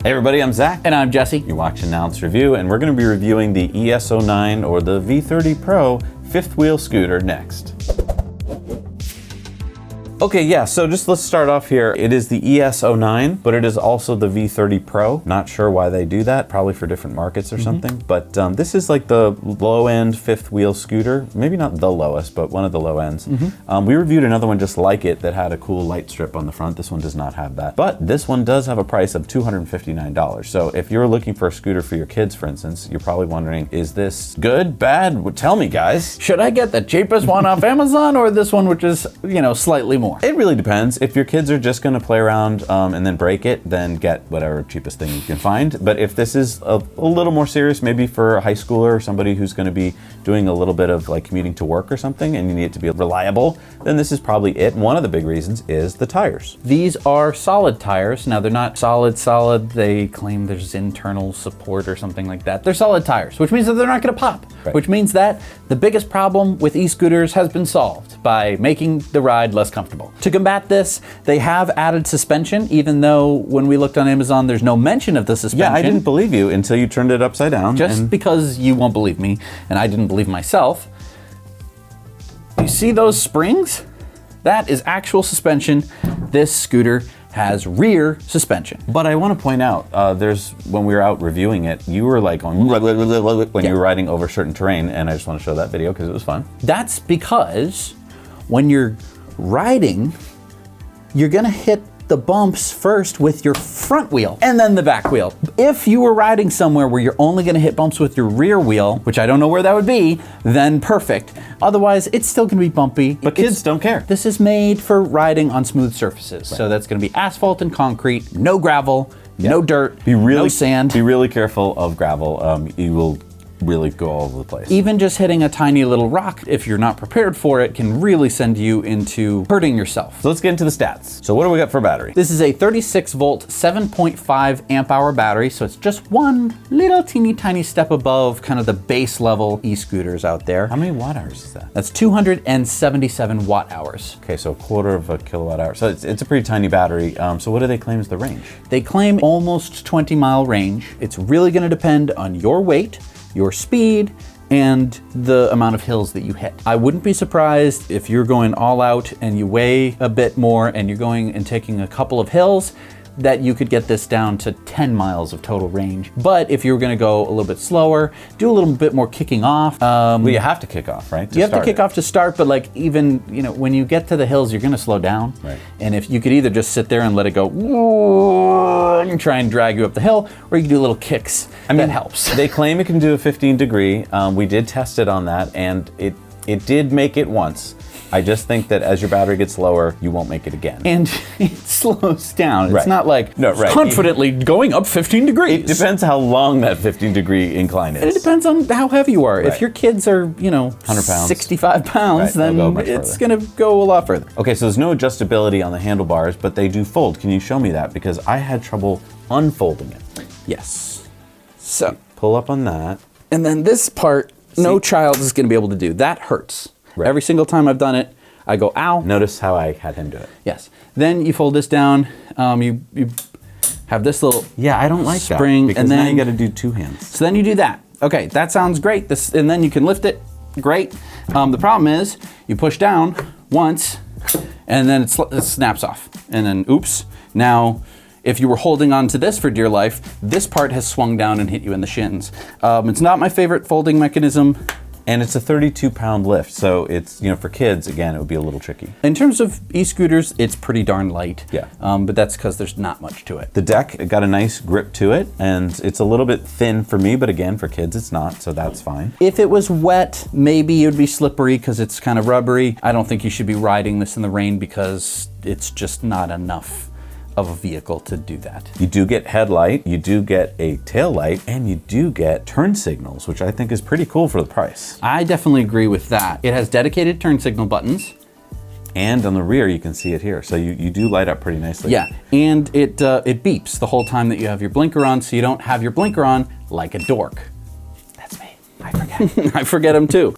Hey everybody, I'm Zach. And I'm Jesse. You're watching Now Let's Review, and we're going to be reviewing the ES09 or the V30 Pro fifth wheel scooter next. Okay, yeah, so let's start off here. It is the ES09, but it is also the V30 Pro. Not sure why they do that, probably for different markets or something. But this is like the low-end fifth wheel scooter. Maybe not the lowest, but one of the low ends. We reviewed another one just like it that had a cool light strip on the front. This one does not have that. But this one does have a price of $259. So if you're looking for a scooter for your kids, for instance, you're probably wondering, is this good, bad? Well, tell me, guys. Should I get the cheapest one off Amazon or this one, which is, slightly more? It really depends. If your kids are just going to play around and then break it, then get whatever cheapest thing you can find. But if this is a little more serious, maybe for a high schooler or somebody who's going to be doing a little bit of like commuting to work or something and you need it to be reliable, then this is probably it. One of the big reasons is the tires. These are solid tires. Now they're not solid. They claim there's internal support or something like that. They're solid tires, which means that they're not going to pop, which means that the biggest problem with e-scooters has been solved by making the ride less comfortable. To combat this, they have added suspension, even though when we looked on Amazon, there's no mention of the suspension. Yeah, I didn't believe you until you turned it upside down. Just because you won't believe me, and I didn't believe myself. You see those springs? That is actual suspension. This scooter has rear suspension. But I want to point out, when we were out reviewing it, you were like going when you were riding over certain terrain, and I just want to show that video because it was fun. That's because when you're riding, you're gonna hit the bumps first with your front wheel and then the back wheel. If you were riding somewhere where you're only gonna hit bumps with your rear wheel, which I don't know where that would be, then perfect. Otherwise, it's still gonna be bumpy. But kids don't care. This is made for riding on smooth surfaces. Right. So that's gonna be asphalt and concrete, no gravel, no dirt, no sand. Be really careful of gravel. You will really go all over the place. Even just hitting a tiny little rock, if you're not prepared for it, can really send you into hurting yourself. So let's get into the stats. So what do we got for battery? This is a 36 volt, 7.5 amp hour battery. So it's just one little teeny tiny step above kind of the base level e-scooters out there. How many watt hours is that? That's 277 watt hours. Okay, so a quarter of a kilowatt hour. So it's a pretty tiny battery. So what do they claim is the range? They claim almost 20-mile range. It's really gonna depend on your weight, your speed, and the amount of hills that you hit. I wouldn't be surprised if you're going all out and you weigh a bit more and you're going and taking a couple of hills, that you could get this down to 10 miles of total range. But if you were gonna go a little bit slower, do a little bit more kicking off. Well, you have to kick off, right? You have to kick off to start, but like even, when you get to the hills, you're gonna slow down. Right. And if you could either just sit there and let it go and try and drag you up the hill, or you can do little kicks. That helps. They claim it can do a 15 degree. We did test it on that, and it did make it once. I just think that as your battery gets lower, you won't make it again. And it slows down. It's Right. not like confidently going up 15 degrees. It depends how long that 15 degree incline is. And it depends on how heavy you are. Right. If your kids are, 100 pounds. 65 pounds, Right, then they'll go much it's further. gonna go a lot further. Okay, so there's no adjustability on the handlebars, but they do fold. Can you show me that? Because I had trouble unfolding it. Yes. So, Pull up on that. and then this part, no child is gonna be able to do. That hurts. Right. Every single time I've done it, I go, ow. Notice how I had him do it. Yes. Then you fold this down. You have this little Yeah, I don't like spring, that. Because and now then you gotta do two hands. So then you do that. Okay, that sounds great. And then you can lift it. Great. The problem is you push down once, and then it snaps off. And then, oops. Now, if you were holding on to this for dear life, this part has swung down and hit you in the shins. It's not my favorite folding mechanism. And it's a 32-pound lift, so it's, for kids, again, it would be a little tricky. In terms of e-scooters, it's pretty darn light. Yeah. But that's because there's not much to it. The deck got a nice grip to it, and it's a little bit thin for me, but again, for kids, it's not, so that's fine. If it was wet, maybe it would be slippery because it's kind of rubbery. I don't think you should be riding this in the rain because it's just not enough of a vehicle to do that. You do get headlight, you do get a tail light, and you do get turn signals, which I think is pretty cool for the price. I definitely agree with that. It has dedicated turn signal buttons. And on the rear, you can see it here. So you do light up pretty nicely. Yeah, and it beeps the whole time that you have your blinker on, so you don't have your blinker on like a dork. That's me. I forget. I forget them too.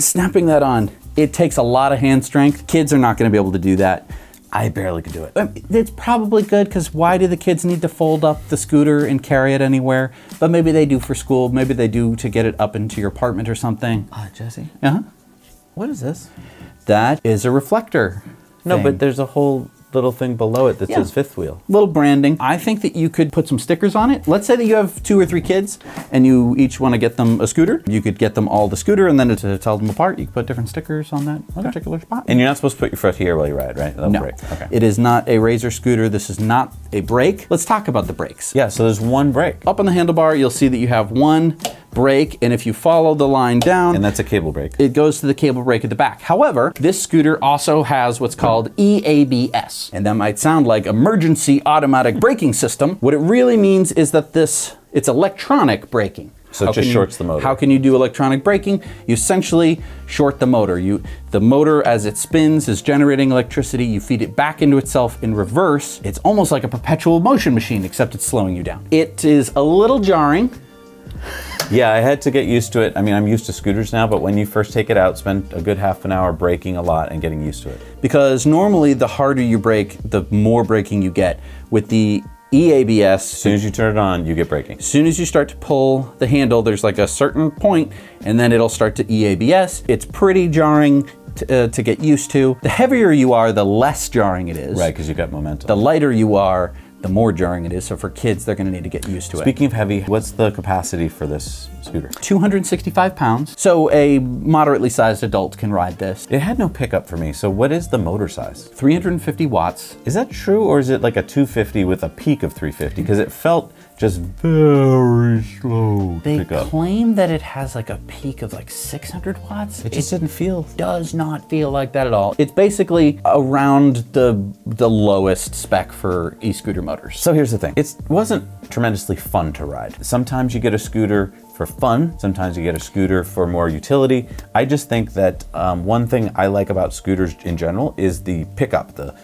Snapping that on, it takes a lot of hand strength. Kids are not gonna be able to do that. I barely could do it. It's probably good because why do the kids need to fold up the scooter and carry it anywhere? But maybe they do for school. Maybe they do to get it up into your apartment or something. Jesse, Uh-huh. what is this? That is a reflector. No, thing. but there's a whole little thing below it that says fifth wheel. Little branding. I think that you could put some stickers on it. Let's say that you have 2 or 3 kids and you each want to get them a scooter. You could get them all the scooter, and then to tell them apart, you could put different stickers on that particular spot. And you're not supposed to put your foot here while you ride, right? That'll No, break. Okay. it is not a razor scooter. This is not a brake. Let's talk about the brakes. Yeah, so there's one brake. Up on the handlebar, you'll see that you have one brake, and if you follow the line down, And that's a cable brake. it goes to the cable brake at the back. However, this scooter also has what's called EABS, and that might sound like emergency automatic braking system. What it really means is that it's electronic braking. So it just shorts the motor. How can you do electronic braking? You essentially short the motor. The motor, as it spins, is generating electricity. You feed it back into itself in reverse. It's almost like a perpetual motion machine, except it's slowing you down. It is a little jarring. Yeah, I had to get used to it. I mean, I'm used to scooters now, but when you first take it out, spend a good half an hour braking a lot and getting used to it. Because normally the harder you brake, the more braking you get. With the EABS, As soon as you turn it on, you get braking. as soon as you start to pull the handle, there's like a certain point, and then it'll start to EABS. It's pretty jarring to get used to. The heavier you are, the less jarring it is. Right, because you got momentum. The lighter you are, the more jarring it is. So for kids, they're going to need to get used to it. Speaking of heavy, what's the capacity for this scooter? 265 pounds. So a moderately sized adult can ride this. It had no pickup for me, so what is the motor size? 350 watts. Is that true, or is it like a 250 with a peak of 350? Because it felt just very slow They pickup. claim that it has like a peak of like 600 watts. It just didn't feel. Does not feel like that at all. It's basically around the lowest spec for e-scooter motors. So here's the thing. It wasn't tremendously fun to ride. Sometimes you get a scooter for fun. Sometimes you get a scooter for more utility. I just think that one thing I like about scooters in general is the pickup, the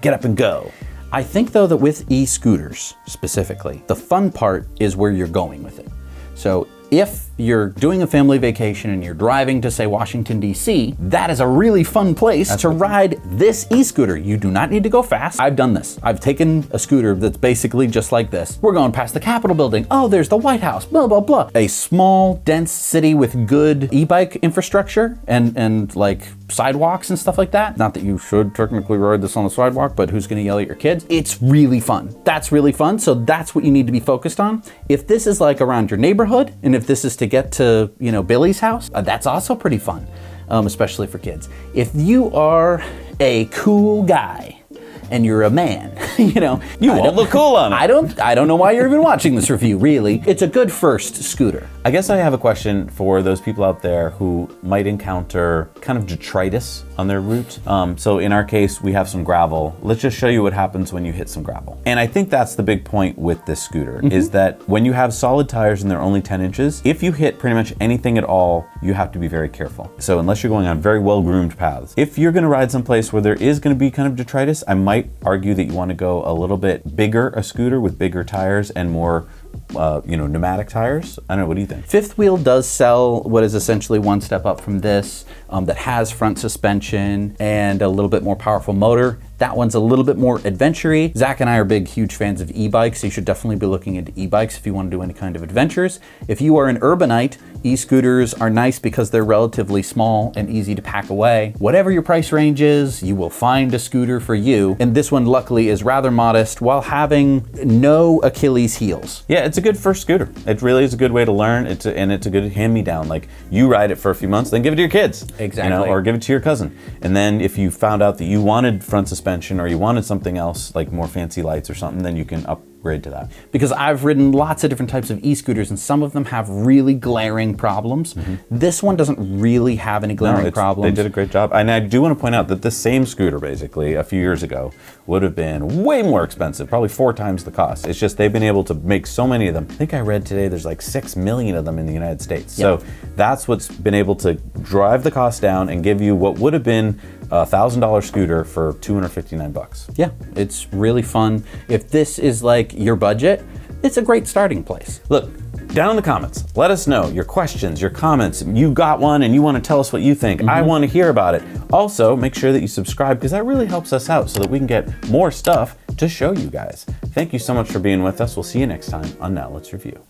get up and go. I think though that with e-scooters specifically, the fun part is where you're going with it. So if you're doing a family vacation and you're driving to, say, Washington, D.C., that is a really fun place to ride this e-scooter. You do not need to go fast. I've done this. I've taken a scooter that's basically just like this. We're going past the Capitol building. Oh, there's the White House, blah, blah, blah. A small, dense city with good e-bike infrastructure and like sidewalks and stuff like that. Not that you should technically ride this on the sidewalk, but who's gonna yell at your kids? It's really fun. That's really fun, so that's what you need to be focused on. If this is like around your neighborhood, and if this is to get to, Billy's house, that's also pretty fun, especially for kids. If you are a cool guy and you're a man, you won't look cool on it. I don't know why you're even watching this review, really. It's a good first scooter. I guess I have a question for those people out there who might encounter kind of detritus on their route. So in our case, we have some gravel. Let's just show you what happens when you hit some gravel. And I think that's the big point with this scooter, is that when you have solid tires and they're only 10 inches, if you hit pretty much anything at all, you have to be very careful. So unless you're going on very well-groomed paths. If you're gonna ride someplace where there is gonna be kind of detritus, I might argue that you wanna go a little bit bigger a scooter with bigger tires and more pneumatic tires. I don't know, what do you think? Fifth Wheel does sell what is essentially one step up from this, that has front suspension and a little bit more powerful motor. That one's a little bit more adventure-y. Zach and I are big, huge fans of e-bikes, so you should definitely be looking into e-bikes if you want to do any kind of adventures. If you are an urbanite, e-scooters are nice because they're relatively small and easy to pack away. Whatever your price range is, you will find a scooter for you. And this one, luckily, is rather modest while having no Achilles heels. Yeah, it's a good first scooter. It really is a good way to learn. It's a good hand-me-down. Like, you ride it for a few months, then give it to your kids. Exactly. Or give it to your cousin. And then if you found out that you wanted front suspension or you wanted something else, like more fancy lights or something, then you can upgrade to that. Because I've ridden lots of different types of e-scooters and some of them have really glaring problems. This one doesn't really have any glaring problems. They did a great job. And I do want to point out that this same scooter, basically, a few years ago, would have been way more expensive, probably 4 times the cost. It's just they've been able to make so many of them. I think I read today there's like 6 million of them in the United States. Yep. So that's what's been able to drive the cost down and give you what would have been a $1,000 scooter for $259. Yeah, it's really fun. If this is like your budget, it's a great starting place. Look, down in the comments, let us know your questions, your comments. You got one and you want to tell us what you think. I want to hear about it. Also, make sure that you subscribe because that really helps us out so that we can get more stuff to show you guys. Thank you so much for being with us. We'll see you next time on Now Let's Review.